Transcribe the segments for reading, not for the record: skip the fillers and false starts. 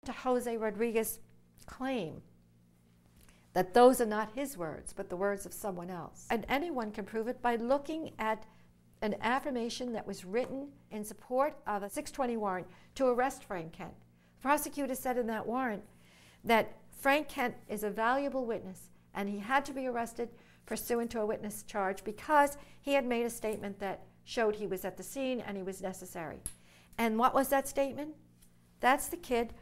to Jose Rodriguez's claim that those are not his words, but the words of someone else. And anyone can prove it by looking at an affirmation that was written in support of a 620 warrant to arrest Frank Kent. The prosecutor said in that warrant that Frank Kent is a valuable witness and he had to be arrested pursuant to a witness charge because he had made a statement that showed he was at the scene and he was necessary. And what was that statement? That's the kid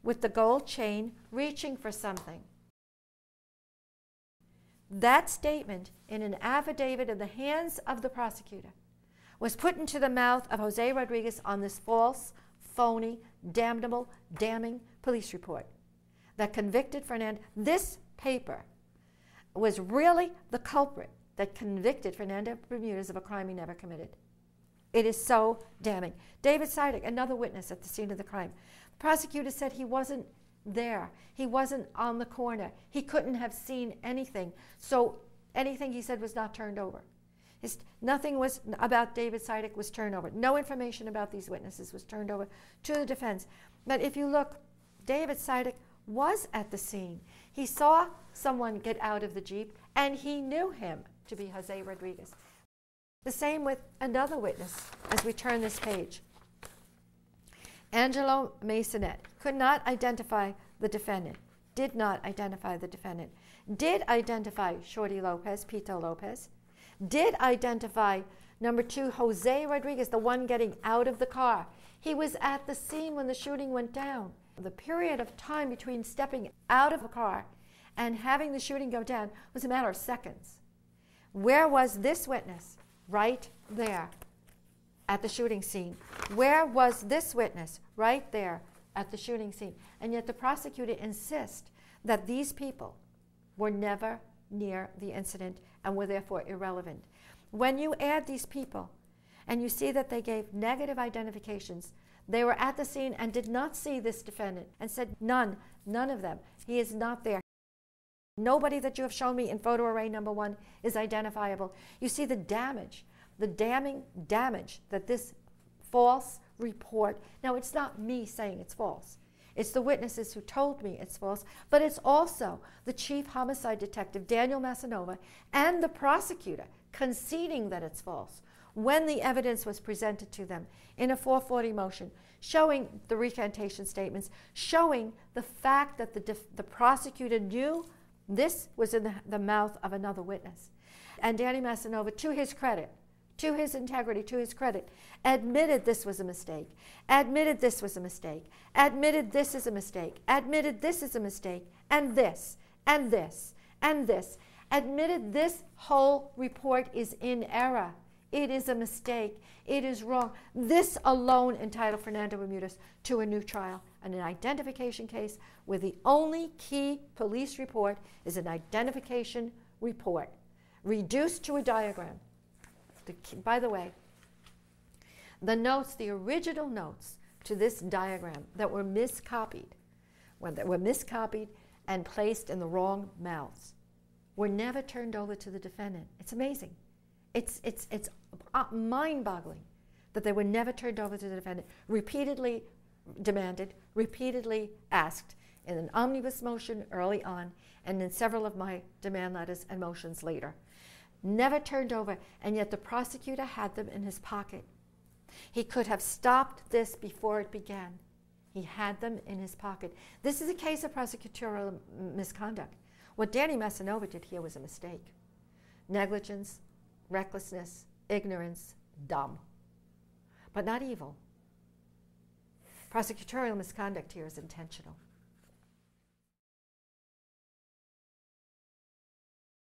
with the gold chain reaching for something. That statement in an affidavit in the hands of the prosecutor was put into the mouth of Jose Rodriguez on this false, phony, damnable, damning police report that convicted Fernando. This paper was really the culprit that convicted Fernando Bermudez of a crime he never committed. It is so damning. David Sidek, another witness at the scene of the crime. The prosecutor said he wasn't there. He wasn't on the corner. He couldn't have seen anything. So anything he said was not turned over. Nothing was about David Sidek was turned over. No information about these witnesses was turned over to the defense. But if you look, David Sidek was at the scene. He saw someone get out of the Jeep, and he knew him to be Jose Rodriguez. The same with another witness as we turn this page. Angelo Masonette could not identify the defendant, did not identify the defendant, did identify Shorty Lopez, Pito Lopez, did identify number 2, Jose Rodriguez, the one getting out of the car. He was at the scene when the shooting went down. The period of time between stepping out of a car and having the shooting go down was a matter of seconds. Where was this witness? Right there at the shooting scene. Where was this witness? Right there at the shooting scene. And yet the prosecutor insists that these people were never near the incident and were therefore irrelevant. When you add these people and you see that they gave negative identifications, they were at the scene and did not see this defendant and said, none of them. He is not there. Nobody that you have shown me in photo array number 1 is identifiable. You see the damage, the damning damage that this false report, now it's not me saying it's false. It's the witnesses who told me it's false, but it's also the chief homicide detective, Daniel Massanova, and the prosecutor conceding that it's false when the evidence was presented to them in a 440 motion, showing the recantation statements, showing the fact that the prosecutor knew this was in the mouth of another witness. And Danny Massanova, to his credit, to his integrity, to his credit, admitted this was a mistake, admitted this was a mistake, admitted this is a mistake, admitted this is a mistake, and this, and this, and this, admitted this whole report is in error. It is a mistake. It is wrong. This alone entitled Fernando Bermudez to a new trial and an identification case where the only key police report is an identification report reduced to a diagram. By the way, the notes, the original notes to this diagram that were miscopied, and placed in the wrong mouths, were never turned over to the defendant. It's amazing. It's mind-boggling that they were never turned over to the defendant. Repeatedly demanded, repeatedly asked in an omnibus motion early on, and in several of my demand letters and motions later. Never turned over, and yet the prosecutor had them in his pocket. He could have stopped this before it began. He had them in his pocket. This is a case of prosecutorial misconduct. What Danny Massanova did here was a mistake. Negligence, recklessness, ignorance, dumb, but not evil. Prosecutorial misconduct here is intentional.